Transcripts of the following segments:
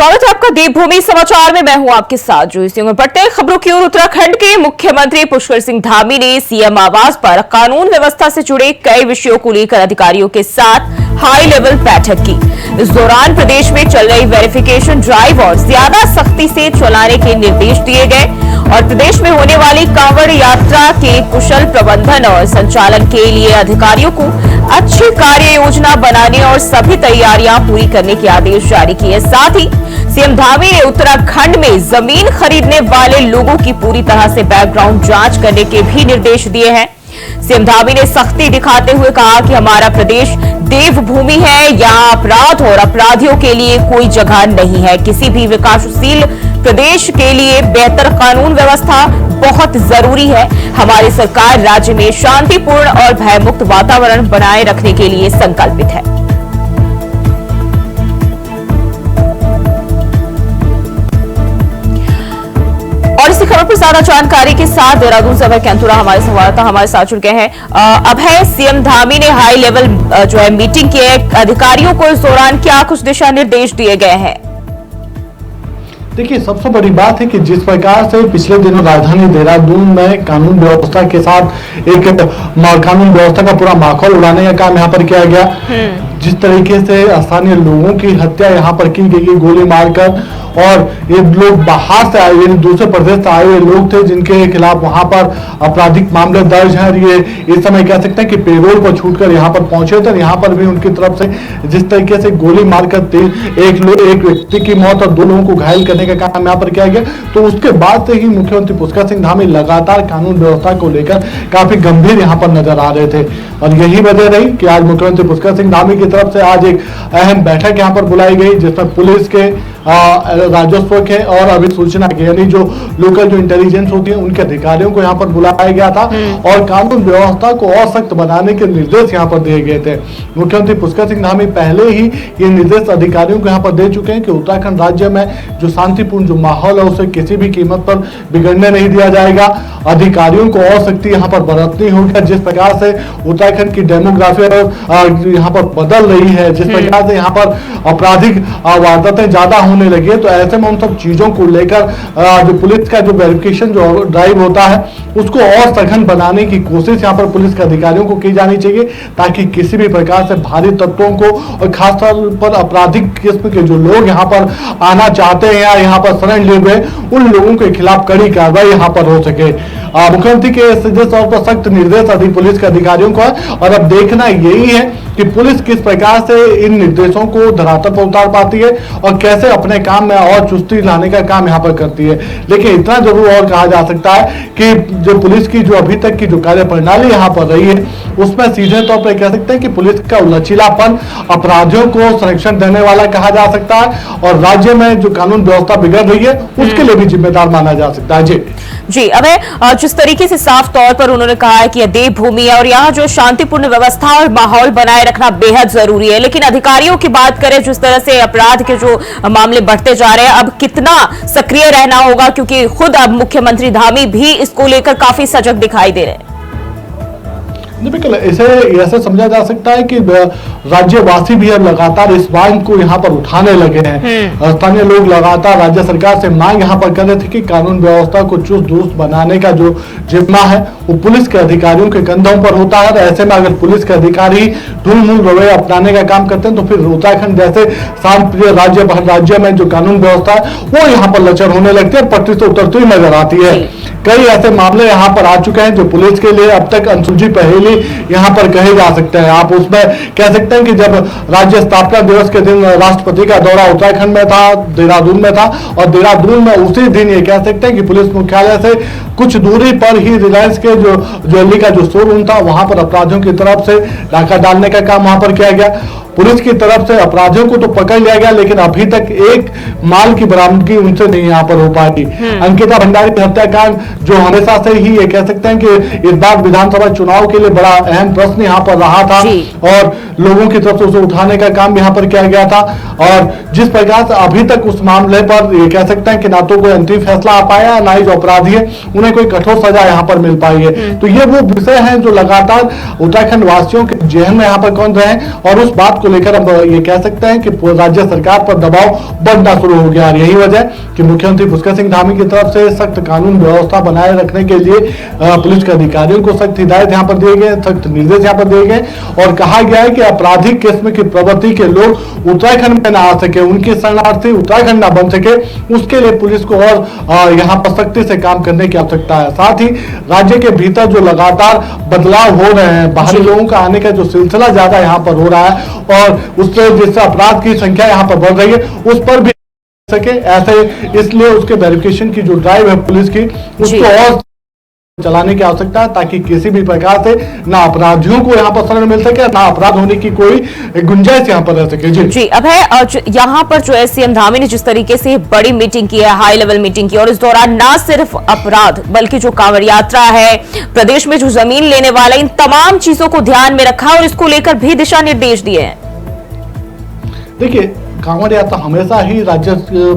स्वागत है आपका देवभूमि समाचार में। मैं हूं आपके साथ जो इसी में बढ़ते खबरों की ओर। उत्तराखंड के मुख्यमंत्री पुष्कर सिंह धामी ने सीएम आवास पर कानून व्यवस्था से जुड़े कई विषयों को लेकर अधिकारियों के साथ हाई लेवल बैठक की। इस दौरान प्रदेश में चल रही वेरिफिकेशन ड्राइव और ज्यादा सख्ती से चलाने के निर्देश दिए गए और प्रदेश में होने वाली कांवड़ यात्रा के कुशल प्रबंधन और संचालन के लिए अधिकारियों को अच्छी कार्य योजना बनाने और सभी तैयारियां पूरी करने के आदेश जारी किए। साथ ही सीएम धामी ने उत्तराखंड में जमीन खरीदने वाले लोगों की पूरी तरह से बैकग्राउंड जांच करने के भी निर्देश दिए हैं। सीएम धामी ने सख्ती दिखाते हुए कहा कि हमारा प्रदेश देवभूमि है, यहाँ अपराध और अपराधियों के लिए कोई जगह नहीं है। किसी भी विकासशील प्रदेश के लिए बेहतर कानून व्यवस्था बहुत जरूरी है। हमारी सरकार राज्य में शांतिपूर्ण और भयमुक्त वातावरण बनाए रखने के लिए संकल्पित है। और इसी खबर पर ज्यादा जानकारी के साथ देहरादून से अभय कैंथुरा हमारे संवाददाता हमारे साथ जुड़ गए हैं। अभय, सीएम धामी ने हाई लेवल जो है मीटिंग की है, अधिकारियों को इस दौरान क्या कुछ दिशा निर्देश दिए गए हैं? देखिए, सबसे बड़ी बात है कि जिस प्रकार से पिछले दिनों राजधानी देहरादून में कानून व्यवस्था के साथ एक कानून व्यवस्था का पूरा माहौल उड़ाने का काम यहाँ पर किया गया, जिस तरीके से स्थानीय लोगों की हत्या यहाँ पर की गई गोली मारकर, और ये लोग बाहर से आए हुए दूसरे प्रदेश से आए हुए लोग थे जिनके खिलाफ वहां पर आपराधिक मामले दर्ज हैं। ये इस समय कह सकते हैं कि पेरोल पर छूटकर यहाँ पर पहुंचे थे। यहाँ पर भी उनकी तरफ से जिस तरीके से गोली मारकर एक व्यक्ति की मौत और 2 लोगों को घायल करने का काम यहाँ पर किया गया, तो उसके बाद से ही मुख्यमंत्री पुष्कर सिंह धामी लगातार कानून व्यवस्था को लेकर काफी गंभीर यहाँ पर नजर आ रहे थे। और यही वजह रही कि आज मुख्यमंत्री पुष्कर सिंह धामी की तरफ से आज एक अहम बैठक यहाँ पर बुलाई गई, जिसमें पुलिस के, राजस्व के और अभिसूचना के, यानी जो लोकल जो इंटेलिजेंस होती है उनके अधिकारियों को यहाँ पर बुलाया गया था और कानून व्यवस्था को और सख्त बनाने के निर्देश यहाँ पर दिए गए थे। मुख्यमंत्री पुष्कर सिंह धामी पहले ही ये निर्देश अधिकारियों को यहाँ पर दे चुके हैं कि उत्तराखंड राज्य में जो शांतिपूर्ण जो माहौल है उसे किसी भी कीमत पर बिगड़ने नहीं दिया जाएगा। अधिकारियों को और सख्ती यहाँ पर बरतनी होगी। जिस प्रकार से उत्तराखंड की डेमोग्राफी यहाँ पर बदल रही है, जिस प्रकार से यहाँ पर आपराधिक वारदातें ज्यादा होने लगी है, तो ऐसे में उन सब चीजों को लेकर जो पुलिस का जो वेरिफिकेशन जो ड्राइव होता है उसको और सघन बनाने की कोशिश यहाँ पर पुलिस के अधिकारियों को की जानी चाहिए, ताकि किसी भी प्रकार से भारी तत्वों को और खासतौर पर आपराधिक किस्म के जो लोग यहाँ पर आना चाहते हैं या यहाँ पर शरण लिए हुए उन लोगों के खिलाफ कड़ी कार्रवाई यहाँ पर हो सके। मुख्यमंत्री के सीधे तौर पर सख्त निर्देश पुलिस के अधिकारियों को है और अब देखना यही है कि पुलिस किस प्रकार से इन निर्देशों को धरातल पर उतार पाती है और कैसे अपने काम में और चुस्ती लाने का काम यहाँ पर करती है। लेकिन इतना जरूर और कहा जा सकता है कि जो पुलिस की जो अभी तक की जो कार्य प्रणाली यहाँ पर रही है उसमें सीधे तौर पर कह सकते हैं कि पुलिस का लचीलापन अपराधियों को संरक्षण देने वाला कहा जा सकता है और राज्य में जो कानून व्यवस्था बिगड़ रही है उसके लिए भी जिम्मेदार माना जा सकता है। जी अभय, जिस तरीके से साफ तौर पर उन्होंने कहा है कि यह देवभूमि है और यहाँ जो शांतिपूर्ण व्यवस्था और माहौल बनाए रखना बेहद जरूरी है, लेकिन अधिकारियों की बात करें जिस तरह से अपराध के जो मामले बढ़ते जा रहे हैं, अब कितना सक्रिय रहना होगा, क्योंकि खुद अब मुख्यमंत्री धामी भी इसको लेकर काफी सजग दिखाई दे रहे हैं। बिल्कुल, इसे ऐसे समझा जा सकता है कि राज्यवासी भी अब लगातार इस मांग को यहाँ पर उठाने लगे हैं। स्थानीय लोग लगातार राज्य सरकार से मांग यहाँ पर कर रहे थे कि कानून व्यवस्था को चुस्त दुरुस्त बनाने का जो जिम्मा है वो पुलिस के अधिकारियों के कंधों पर होता है। ऐसे में अगर पुलिस के अधिकारी ढूंढ रवैया अपनाने का काम करते हैं तो फिर उत्तराखंड जैसे शांत राज्य में जो कानून व्यवस्था है वो यहाँ पर लचर होने लगती है, पटरी से उतरती हुई नजर आती है। कई ऐसे मामले यहाँ पर आ चुके हैं जो पुलिस के लिए अब तक अनसुलझी पहेली यहाँ पर कहे जा सकते हैं। आप उसमें कह सकते हैं कि जब राज्य स्थापना दिवस के दिन राष्ट्रपति का दौरा उत्तराखंड में था, देहरादून में था, और देहरादून में उसी दिन ये कह सकते हैं कि पुलिस मुख्यालय से कुछ दूरी पर ही रिलायंस के जो ज्वेलरी का जो शोरूम था वहां पर अपराधियों की तरफ से डाका डालने का काम वहां पर किया गया। पुलिस की तरफ से अपराधियों को तो पकड़ लिया गया, लेकिन अभी तक एक माल की बरामदगी उनसे नहीं यहाँ पर हो पाई। अंकिता भंडारी हत्याकांड जो हमेशा से ही ये कह सकते हैं कि इस बार विधानसभा चुनाव के लिए बड़ा अहम प्रश्न यहाँ पर रहा था और लोगों की तरफ से उसे उठाने का काम यहाँ पर किया गया था। और जिस प्रकार से अभी तक उस मामले पर ये कह सकते हैं कि ना तो कोई अंतिम फैसला आ पाया, ना ही जो अपराधी है उन्हें कोई कठोर सजा यहाँ पर मिल पाई है। तो ये वो विषय है जो लगातार उत्तराखंड वासियों के जेहन में यहाँ पर कौन रहे और उस बात को लेकर अब ये कह सकते हैं कि राज्य सरकार पर दबाव बढ़ना शुरू हो गया। और यही वजह कि मुख्यमंत्री पुष्कर सिंह धामी की तरफ से सख्त कानून व्यवस्था बनाए रखने के लिए पुलिस के अधिकारियों को सख्त हिदायत यहाँ पर दिए गए, सख्त निर्देश यहाँ पर दिए गए और कहा गया है कि आपराधिक किस्म की प्रवृत्ति के लोग उत्तराखंड में ना आ सके, उनकी शरणार्थी उत्तराखंड ना बन सके, उसके लिए पुलिस को और यहाँ पर सख्ती से काम करने की आवश्यकता है। साथ ही राज्य के भीतर जो लगातार बदलाव हो रहे हैं, बाहरी लोगों का आने का जो सिलसिला ज्यादा यहाँ पर हो रहा है और उससे जिससे अपराध की संख्या यहाँ पर बढ़ रही है, उस पर भी सके ऐसे, इसलिए उसके वेरिफिकेशन की जो ड्राइव है पुलिस की उसको और चलाने की आवश्यकता है ताकि किसी भी प्रकार से ना अपराधियों को यहाँ पर शरण मिल सके, ना अपराध होने की कोई गुंजाइश यहाँ पर रह सके। जी अब है यहाँ पर जो है सीएम धामी ने जिस तरीके से बड़ी मीटिंग की है, हाई लेवल मीटिंग की, और इस दौरान ना सिर्फ अपराध बल्कि जो कांवड़ यात्रा है, प्रदेश में जो जमीन लेने वाला, इन तमाम चीजों को ध्यान में रखा और इसको लेकर भी दिशा निर्देश दिए हैं। देखिए, कांवड़ यात्रा हमेशा ही राज्य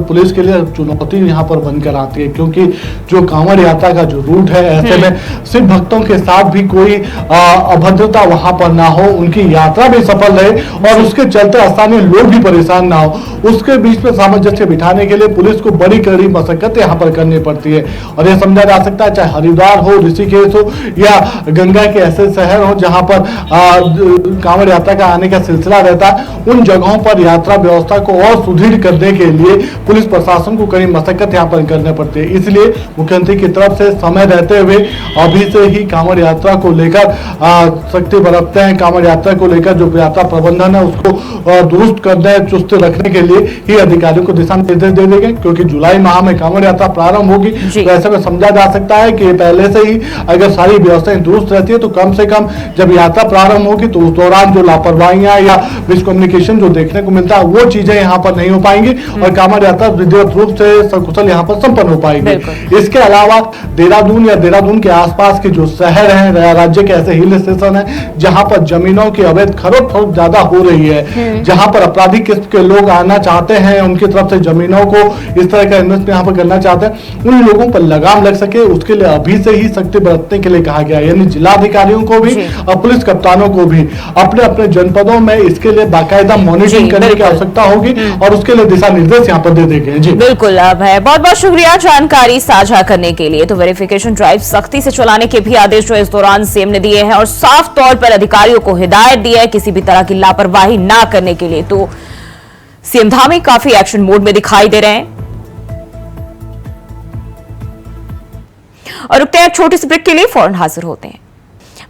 पुलिस के लिए चुनौती यहाँ पर बनकर आती है, क्योंकि जो कांवड़ यात्रा का जो रूट है, ऐसे में सिख भक्तों के साथ भी कोई अभद्रता वहां पर ना हो, उनकी यात्रा भी सफल रहे और उसके चलते स्थानीय लोग भी परेशान ना हो, उसके बीच में सामंजस्य बिठाने के लिए पुलिस को बड़ी कड़ी मशक्कत यहाँ पर करनी पड़ती है। और यह समझा जा सकता है चाहे हरिद्वार हो, ऋषिकेश हो या गंगा के ऐसे शहर हो जहाँ पर कांवड़ यात्रा का आने का सिलसिला रहता है, उन जगहों पर यात्रा व्यवस्था को और सुदृढ़ करने के लिए पुलिस प्रशासन को कड़ी मशक्कत यहाँ पर करनी पड़ती है। इसलिए मुख्यमंत्री की तरफ से समय रहते हुए अभी से ही कांवड़ यात्रा को लेकर सख्ती बरतते हैं। कांवड़ यात्रा को लेकर जो यात्रा प्रबंधन है उसको दुरुस्त करने, चुस्त रखने के लिए ही अधिकारियों को दिशा निर्देश दे देंगे, क्योंकि जुलाई माह में कांवड़ यात्रा प्रारंभ होगी। तो ऐसे में समझा जा सकता है कि पहले से ही अगर सारी व्यवस्थाएं दुरुस्त रहती है तो कम से कम जब यात्रा प्रारंभ होगी तो उस दौरान जो लापरवाहियां या मिसकम्युनिकेशन जो देखने को मिलता है वो चीजें यहाँ पर नहीं हो पाएंगी और कांवड़ यात्रा विधिवत रूप से सकुशल यहाँ पर संपन्न हो पाएगी। इसके अलावा देहरादून या देहरादून के आसपास के जो शहर हैं, राज्य के ऐसे हिल स्टेशन हैं जहां पर जमीनों की अवैध खरीद फरोख्त ज्यादा हो रही है, जहां पर आपराधिक किस्म के लोग आना चाहते हैं, उनकी तरफ से जमीनों को इस तरह का इन्वेस्ट यहाँ पर करना चाहते हैं, उन लोगों पर लगाम लग सके उसके लिए अभी से ही सख्ती बरतने के लिए कहा गया। यानी जिलाधिकारियों को भी और पुलिस कप्तानों को भी अपने अपने जनपदों में इसके लिए बाकायदा मॉनिटरिंग करने की आवश्यकता होगी और उसके लिए दिशा निर्देश यहाँ पर दे देंगे। जी बिल्कुल, अब है बहुत बहुत शुक्रिया जानकारी साझा करने के लिए। तो वेरिफिकेशन ड्राइव सख्ती से चलाने के भी आदेश जो इस दौरान सीएम ने दिए हैं और साफ तौर पर अधिकारियों को हिदायत दी है किसी भी तरह की लापरवाही ना करने के लिए। तो सीएम धामी काफी एक्शन मोड में दिखाई दे रहे हैं। और रुकते हैं एक छोटी सी ब्रेक के लिए, फौरन हाजिर होते हैं।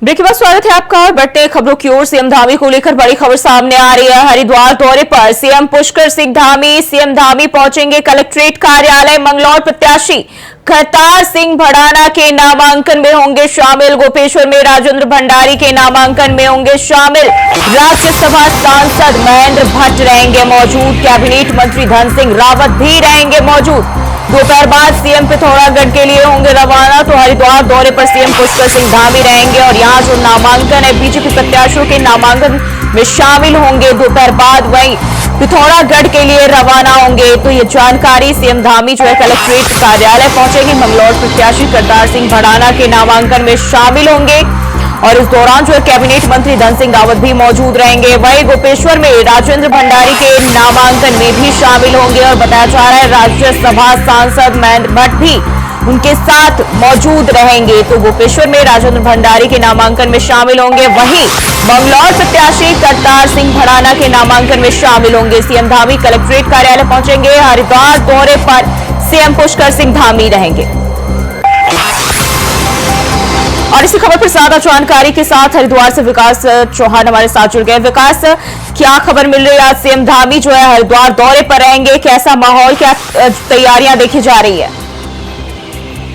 ब्रेक के बाद स्वागत है आपका और बढ़ते खबरों की ओर। सीएम धामी को लेकर बड़ी खबर सामने आ रही है। हरिद्वार दौरे पर सीएम पुष्कर सिंह धामी, सीएम धामी पहुंचेंगे कलेक्ट्रेट कार्यालय। मंगलौर प्रत्याशी करतार सिंह भड़ाना के नामांकन में होंगे शामिल। गोपेश्वर में राजेंद्र भंडारी के नामांकन में होंगे शामिल। राज्यसभा सांसद महेंद्र भट्ट रहेंगे मौजूद। कैबिनेट मंत्री धन सिंह रावत भी रहेंगे मौजूद। दोपहर बाद सीएम पिथौरागढ़ के लिए होंगे रवाना। तो हरिद्वार दौरे पर सीएम पुष्कर सिंह धामी रहेंगे और यहाँ जो नामांकन है बीजेपी प्रत्याशियों के नामांकन में शामिल होंगे। दोपहर बाद वहीं पिथौरागढ़ के लिए रवाना होंगे। तो ये जानकारी सीएम धामी जो है कलेक्ट्रेट कार्यालय पहुंचेंगे। मंगलौर प्रत्याशी करतार सिंह भड़ाना के नामांकन में शामिल होंगे और इस दौरान जो है कैबिनेट मंत्री धन सिंह रावत भी मौजूद रहेंगे। वहीं गोपेश्वर में राजेंद्र भंडारी के नामांकन में भी शामिल होंगे और बताया जा रहा है राज्यसभा सांसद महेंद्र भट्ट भी उनके साथ मौजूद रहेंगे। तो गोपेश्वर में राजेंद्र भंडारी के नामांकन में शामिल होंगे। वहीं मंगलौर प्रत्याशी करतार सिंह भड़ाना के नामांकन में शामिल होंगे। सीएम धामी कलेक्ट्रेट कार्यालय पहुंचेंगे। हरिद्वार दौरे पर सीएम पुष्कर सिंह धामी रहेंगे। और इसी खबर पर ज्यादा जानकारी के साथ हरिद्वार से विकास चौहान हमारे साथ जुड़ गए। विकास, क्या खबर मिल रही है? आज सीएम धामी जो है हरिद्वार दौरे पर रहेंगे, कैसा माहौल, क्या तैयारियां देखी जा रही है?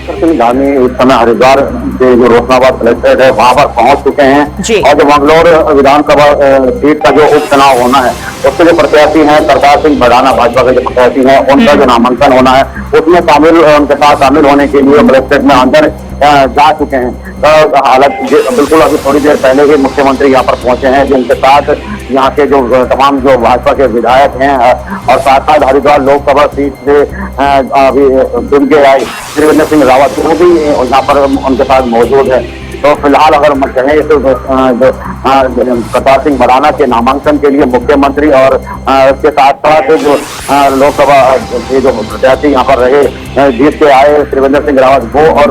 सिंह धामी इस समय हरिद्वार के जो रोशनाबाद कलेक्ट्रेट है वहां पर पहुंच चुके हैं और जो मंगलौर विधानसभा सीट का जो उपचुनाव होना है उसके जो प्रत्याशी हैं करतार सिंह भड़ाना भाजपा के जो प्रत्याशी हैं उनका जो नामांकन होना है उसमें उनके साथ शामिल होने के लिए कलेक्ट्रेट में अंदर जा चुके हैं। तो हालांकि बिल्कुल अभी थोड़ी देर पहले ही मुख्यमंत्री यहाँ पर पहुंचे हैं, जिनके साथ यहाँ के जो तमाम जो भाजपा के विधायक हैं और साथ साथ हरिद्वार लोकसभा सीट से अभी चुन के आए त्रिवेंद्र सिंह रावत वो भी यहाँ पर उनके साथ मौजूद है। तो फिलहाल अगर हम कहें तो करतार सिंह भड़ाना के नामांकन के लिए मुख्यमंत्री और उसके साथ साथ जो लोकसभा के जो प्रत्याशी यहाँ पर रहे जीत के आए त्रिवेंद्र सिंह रावत वो और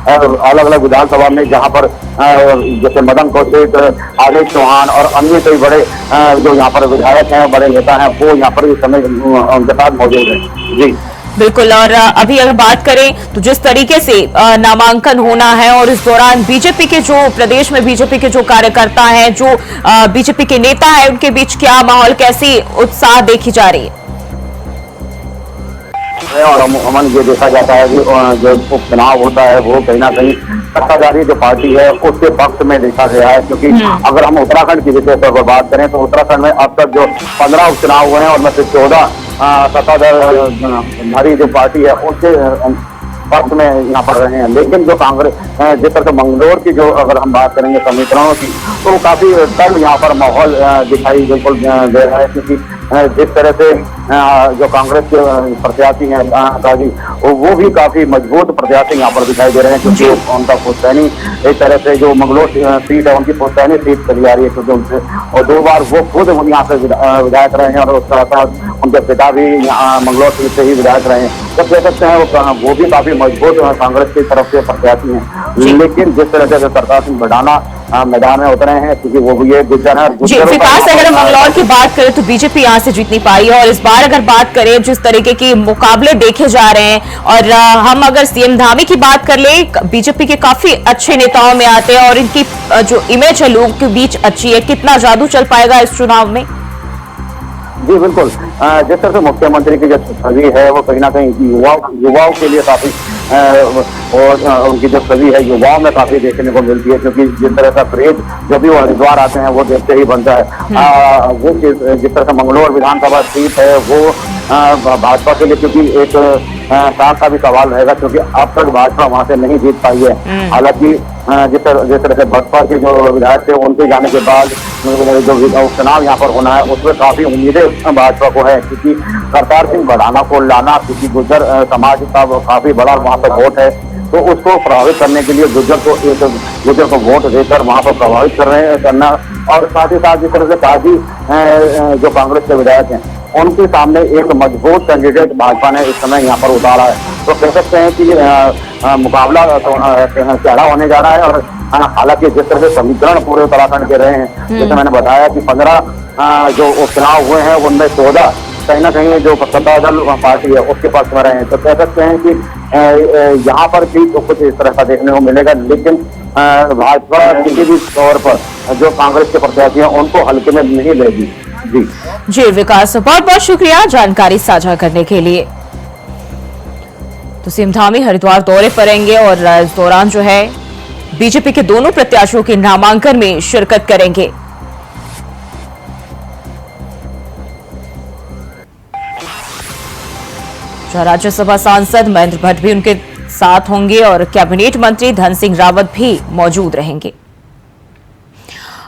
अलग अलग विधानसभा में जहाँ पर जैसे मदन कौशिक, आदेश चौहान और अन्य कई बड़े जो यहाँ पर विधायक हैं, बड़े नेता हैं, वो यहाँ पर इस समय उनके साथ मौजूद है। जी बिल्कुल। और अभी अगर बात करें तो जिस तरीके से नामांकन होना है और इस दौरान बीजेपी के जो प्रदेश में बीजेपी के जो कार्यकर्ता हैं, जो बीजेपी के नेता हैं, उनके बीच क्या माहौल, कैसी उत्साह देखी जा रही है? और अमन ये देखा जाता है कि जो उपचुनाव होता है वो कहीं ना कहीं सत्ताधारी जो पार्टी है उसके पक्ष में देखा गया है, क्योंकि अगर हम उत्तराखंड की विशेष तौर पर बात करें तो उत्तराखंड में अब तक जो 15 उपचुनाव हुए हैं और में से 14 सत्ताधारी जो पार्टी है उसके पक्ष में यहाँ पर रहे हैं। लेकिन जो कांग्रेस जिस तरह से मंगलौर की जो अगर हम बात करेंगे समीकरणों की तो काफी तंग यहाँ पर माहौल दिखाई बिल्कुल दे रहा है, क्योंकि जिस तरह से जो कांग्रेस के प्रत्याशी हैं काजी वो भी काफी मजबूत प्रत्याशी यहाँ पर दिखाई दे रहे हैं, क्योंकि उनका पुश्तैनी एक तरह से जो मंगलौर सीट है उनकी पुश्तैनी सीट चली आ रही है, क्योंकि उनसे और 2 बार वो खुद यहाँ से विधायक रहे हैं और उसके साथ उनके पिता भी यहाँ मंगलौर सीट से ही विधायक रहे हैं। तो कह सकते हैं वो भी काफी मजबूत कांग्रेस की तरफ से प्रत्याशी हैं। लेकिन जिस तरह से करतार सिंह भड़ाना मैदान में उतरे हैं, क्योंकि वो ये गुज्जर है। विकास, अगर हम मंगलौर की बात करें तो बीजेपी यहाँ से जीत नहीं पाई है, और इस बार अगर बात करें जिस तरीके के मुकाबले देखे जा रहे हैं और हम अगर सीएम धामी की बात कर ले, बीजेपी के काफी अच्छे नेताओं में आते हैं और इनकी जो इमेज है लोगों के बीच अच्छी है, कितना जादू चल पाएगा इस चुनाव में? जी बिल्कुल, जिस तरह से मुख्यमंत्री की जो छवि है वो कहीं ना कहीं युवाओं के लिए काफी और उनकी जो छवि है युवाओं में काफी देखने को मिलती है, क्योंकि जिस तरह का क्रेज जो भी वो हरिद्वार आते हैं वो देखते ही बनता है। वो जिस तरह से मंगलौर विधानसभा सीट है वो भाजपा के लिए, क्योंकि एक साथ का भी सवाल रहेगा, क्योंकि अब तक भाजपा वहां से नहीं जीत पाई है। हालांकि जिस तरह से भाजपा के जो विधायक थे उनके जाने के बाद जो चुनाव यहाँ पर होना है उसमें काफी उम्मीदें भाजपा को है, क्योंकि करतार सिंह भड़ाना को लाना, क्योंकि गुज्जर समाज का काफी बड़ा वहाँ पर वोट है, तो उसको प्रभावित करने के लिए गुज्जर को वोट देकर वहाँ पर प्रभावित करना, और साथ ही साथ जिस तरह से काजी जो कांग्रेस के विधायक हैं उनके सामने एक मजबूत कैंडिडेट भाजपा ने इस समय यहाँ पर उतारा है। तो कह सकते हैं कि मुकाबला चढ़ा होने जा रहा है। और हालांकि जिस तरह से समीकरण पूरे उत्तराखंड के रहे हैं, जैसे मैंने बताया कि 15 जो उपचुनाव हुए हैं उनमें 14 कहीं ना कहीं जो सत्तादल पार्टी है उसके पक्ष में रहे हैं। तो कह सकते हैं कि यहाँ पर भी तो कुछ इस तरह का देखने को मिलेगा, लेकिन भाजपा किसी भी तौर पर जो कांग्रेस के प्रत्याशी हैं उनको हल्के में नहीं लेगी। जी विकास, बहुत बहुत शुक्रिया जानकारी साझा करने के लिए। तो सीएम धामी हरिद्वार दौरे पर रहेंगे और इस दौरान जो है बीजेपी के दोनों प्रत्याशियों के नामांकन में शिरकत करेंगे। राज्यसभा सांसद महेंद्र भट्ट भी उनके साथ होंगे और कैबिनेट मंत्री धन सिंह रावत भी मौजूद रहेंगे।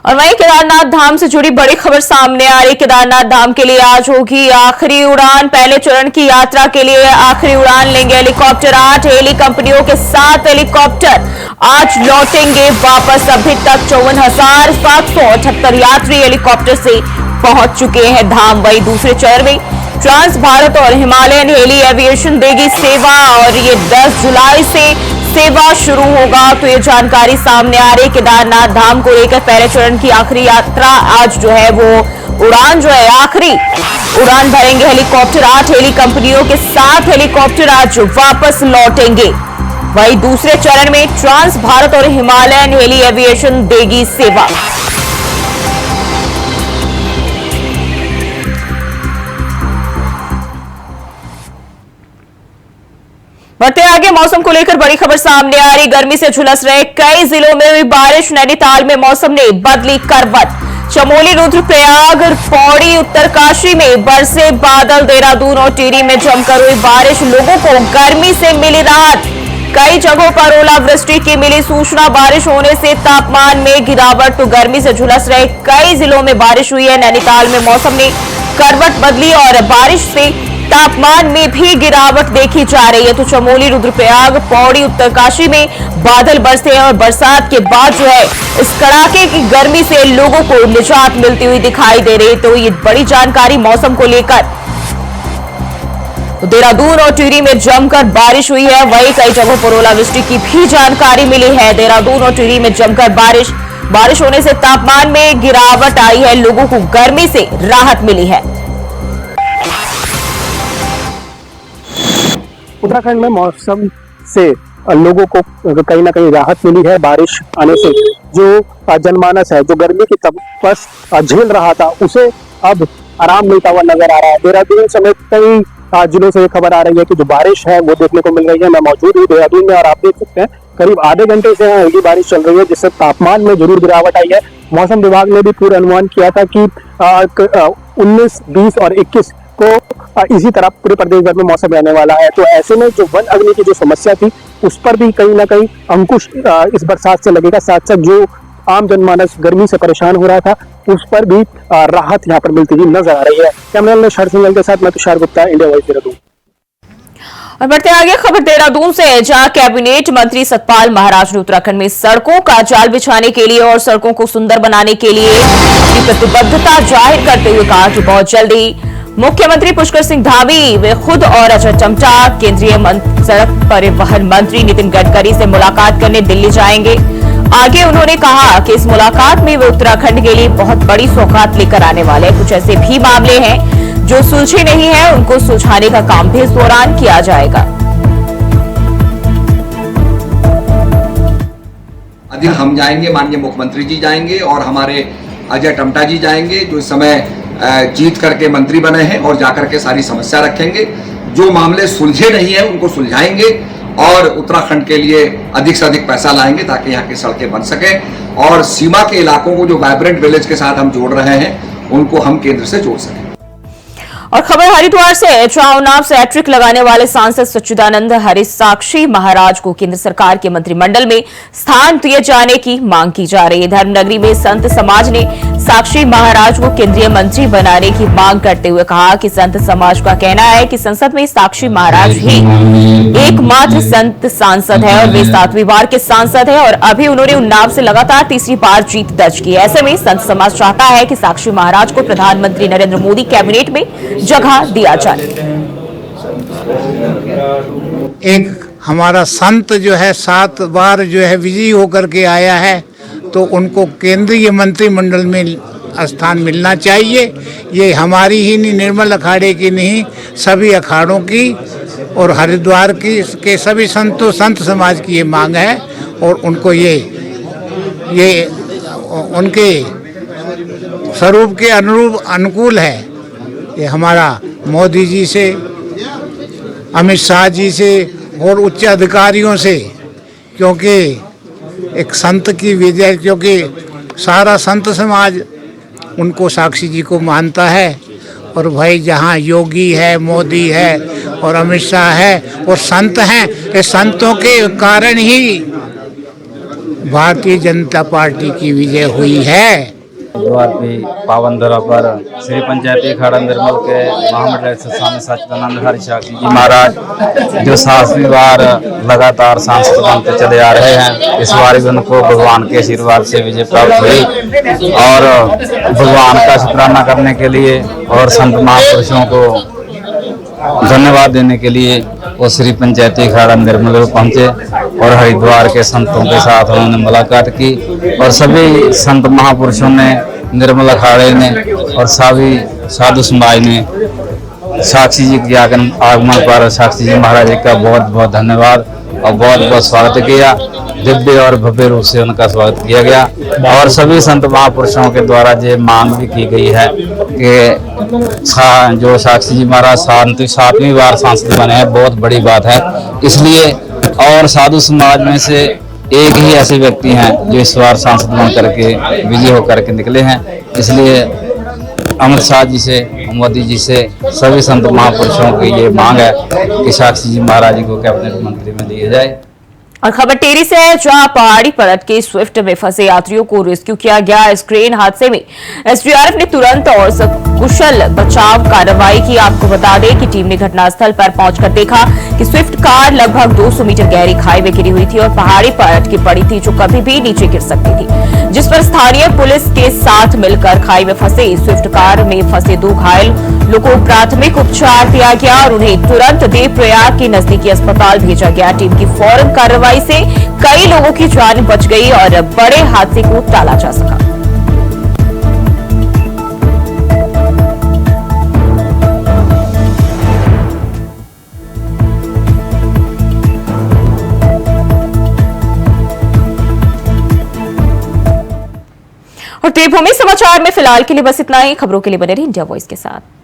और वहीं केदारनाथ धाम से जुड़ी बड़ी खबर सामने आ रही। केदारनाथ धाम के लिए आज होगी आखिरी उड़ान। पहले चरण की यात्रा के लिए आखिरी उड़ान लेंगे हेलीकॉप्टर। 8 हेली कंपनियों के 7 हेलीकॉप्टर आज लौटेंगे वापस। अभी तक 54,778 यात्री हेलीकॉप्टर से पहुंच चुके हैं धाम। वही दूसरे चरण में ट्रांस भारत और हिमालयन हेली एविएशन देगी सेवा और ये 10 जुलाई से सेवा शुरू होगा। तो ये जानकारी सामने आ रही। केदारनाथ धाम को लेकर पहले चरण की आखिरी यात्रा आज जो है वो उड़ान जो है आखिरी उड़ान भरेंगे हेलीकॉप्टर। 8 हेली कंपनियों के 7 हेलीकॉप्टर आज वापस लौटेंगे। वही दूसरे चरण में ट्रांस भारत और हिमालयन हेली एविएशन देगी सेवा। बढ़ते आगे मौसम को लेकर बड़ी खबर सामने आ रही। गर्मी से झुलस रहे कई जिलों में हुई बारिश। नैनीताल में मौसम ने बदली करवट। चमोली, रुद्रप्रयाग, पौड़ी, उत्तरकाशी में बरसे बादल। देहरादून और टिहरी में जमकर हुई बारिश, लोगों को गर्मी से मिली राहत। कई जगहों पर ओलावृष्टि की मिली सूचना। बारिश होने से तापमान में गिरावट, तो गर्मी से झुलस रहे कई जिलों में बारिश हुई है। नैनीताल में मौसम ने करवट बदली और बारिश से तापमान में भी गिरावट देखी जा रही है। तो चमोली, रुद्रप्रयाग, पौड़ी, उत्तरकाशी में बादल बरसे हैं और बरसात के बाद जो है इस कड़ाके की गर्मी से लोगों को निजात मिलती हुई दिखाई दे रही है। तो ये बड़ी जानकारी मौसम को लेकर। तो देहरादून और टिहरी में जमकर बारिश हुई है, वहीं कई जगहों पर ओलावृष्टि की भी जानकारी मिली है। देहरादून और टिहरी में जमकर बारिश होने से तापमान में गिरावट आई है, लोगों को गर्मी से राहत मिली है। उत्तराखंड में मौसम से लोगों को कहीं ना कहीं राहत मिली है। बारिश आने से जो जनमानस है, जो गर्मी की तपस झेल रहा था, उसे अब आराम मिलता हुआ नजर आ रहा है। देहरादून समेत कई जिलों से ये खबर आ रही है कि जो बारिश है वो देखने को मिल रही है। मैं मौजूद हूँ देहरादून में और आप देख सकते हैं करीब आधे घंटे से हल्की बारिश चल रही है, जिससे तापमान में जरूर गिरावट आई है। मौसम विभाग ने भी पूर्व अनुमान किया था कि 19, 20 और 21 को इसी तरह पूरे प्रदेश भर में मौसम रहने वाला है। तो ऐसे में जो वन अग्नि की जो समस्या थी उस पर भी कहीं ना कहीं अंकुश इस बरसात से लगेगा। साथ साथ जो आम जनमानस गर्मी से परेशान हो रहा था उस पर भी राहत यहाँ पर मिलती हुई नजर आ रही है। कैमरामैन शरद सिंघल के साथ मैं तुषार गुप्ता, इंडिया वॉइस देहरादून। और बढ़ते आगे खबर देहरादून से, जहां कैबिनेट मंत्री सतपाल महाराज ने उत्तराखंड में सड़कों का जाल बिछाने के लिए और सड़कों को सुंदर बनाने के लिए अपनी प्रतिबद्धता जाहिर करते हुए कहा कि बहुत जल्दी मुख्यमंत्री पुष्कर सिंह धामी वे खुद और अजय टम्टा केंद्रीय सड़क परिवहन मंत्री नितिन गडकरी से मुलाकात करने दिल्ली जाएंगे। आगे उन्होंने कहा कि इस मुलाकात में वे उत्तराखंड के लिए बहुत बड़ी सौगात लेकर आने वाले हैं। कुछ ऐसे भी मामले हैं जो सुलझे नहीं हैं, उनको सुलझाने का काम भी इस दौरान किया जाएगा। अधिक हम जाएंगे, माननीय मुख्यमंत्री जी जाएंगे और हमारे अजय टम्टा जी जाएंगे, जो इस समय जीत करके मंत्री बने हैं, और जाकर के सारी समस्या रखेंगे। जो मामले सुलझे नहीं है उनको सुलझाएंगे और उत्तराखंड के लिए अधिक से अधिक पैसा लाएंगे ताकि यहाँ की सड़कें बन सकें और सीमा के इलाकों को जो वाइब्रेंट विलेज के साथ हम जोड़ रहे हैं उनको हम केंद्र से जोड़ सकें। और खबर हरिद्वार से, चुनाव से हैट्रिक लगाने वाले सांसद सच्चिदानंद हरि साक्षी महाराज को केंद्र सरकार के मंत्रिमंडल में स्थान दिए जाने की मांग की जा रही है। धर्मनगरी में संत समाज ने साक्षी महाराज को केंद्रीय मंत्री बनाने की मांग करते हुए कहा कि संत समाज का कहना है कि संसद में साक्षी महाराज ही एकमात्र संत सांसद है और वे 7वीं बार के सांसद है और अभी उन्होंने उन्नाव से लगातार तीसरी बार जीत दर्ज की है। ऐसे में संत समाज चाहता है कि साक्षी महाराज को प्रधानमंत्री नरेंद्र मोदी कैबिनेट में जगह दिया जाए। एक हमारा संत जो है 7 बार जो है विजयी होकर के आया है, तो उनको केंद्रीय मंत्रिमंडल में स्थान मिलना चाहिए। ये हमारी ही नहीं, निर्मल अखाड़े की नहीं, सभी अखाड़ों की और हरिद्वार की के सभी संत समाज की ये मांग है और उनको ये उनके स्वरूप के अनुकूल है। ये हमारा मोदी जी से, अमित शाह जी से और उच्च अधिकारियों से, क्योंकि एक संत की विजय, क्योंकि सारा संत समाज उनको साक्षी जी को मानता है और भाई जहाँ योगी है, मोदी है और अमित शाह है और संत हैं, ये संतों के कारण ही भारतीय जनता पार्टी की विजय हुई है। हरिद्वार पे पावन धरा पर श्री पंचायती अखाड़ा निर्मल के महामंडल स्वामी सच्चिदानंद हरि साक्षी जी महाराज जो 7वीं बार लगातार सांसद बनते चले आ रहे हैं, इस बार भी उनको भगवान के आशीर्वाद से विजय प्राप्त हुई और भगवान का शुक्राना करने के लिए और संत महापुरुषों को धन्यवाद देने के लिए वो श्री पंचायती अखाड़ा निर्मल में पहुंचे और हरिद्वार के संतों के साथ उन्होंने मुलाकात की और सभी संत महापुरुषों ने, निर्मल अखाड़े ने और सभी साधु समाज ने साक्षी जी के आगमन पर साक्षी जी महाराज जी का बहुत बहुत धन्यवाद और बहुत बहुत स्वागत किया। दिव्य और भव्य रूप से उनका स्वागत किया गया और सभी संत महापुरुषों के द्वारा ये मांग भी की गई है कि जो साक्षी जी महाराज 7वीं बार सांसद बने हैं, बहुत बड़ी बात है। इसलिए और साधु समाज में से एक ही ऐसे व्यक्ति हैं जो इस बार सांसद बन करके विजय होकर के निकले हैं। इसलिए अमित शाह जी से, मोदी जी से, सभी संत महापुरुषों की ये मांग है कि साक्षी जी महाराज जी को कैबिनेट मंत्री में दिया जाए। और खबर टेरी से है, जहां पहाड़ी पर अटके स्विफ्ट में फंसे यात्रियों को रेस्क्यू किया गया। इस क्रेन हादसे में एसडीआरएफ ने तुरंत और कुशल बचाव कार्रवाई की। आपको बता दें कि टीम ने घटनास्थल पर पहुंचकर देखा कि स्विफ्ट कार लगभग 200 मीटर गहरी खाई में गिरी हुई थी और पहाड़ी पर अटकी पड़ी थी, जो कभी भी नीचे गिर सकती थी, जिस पर स्थानीय पुलिस के साथ मिलकर खाई में फंसे स्विफ्ट कार में फंसे 2 घायल लोगों को प्राथमिक उपचार दिया गया और उन्हें तुरंत देवप्रयाग के नजदीकी अस्पताल भेजा गया। टीम की फौरन कार्रवाई से कई लोगों की जान बच गई और बड़े हादसे को टाला जा सका। और देवभूमि समाचार में फिलहाल के लिए बस इतना ही। खबरों के लिए बने रहिए इंडिया वॉइस के साथ।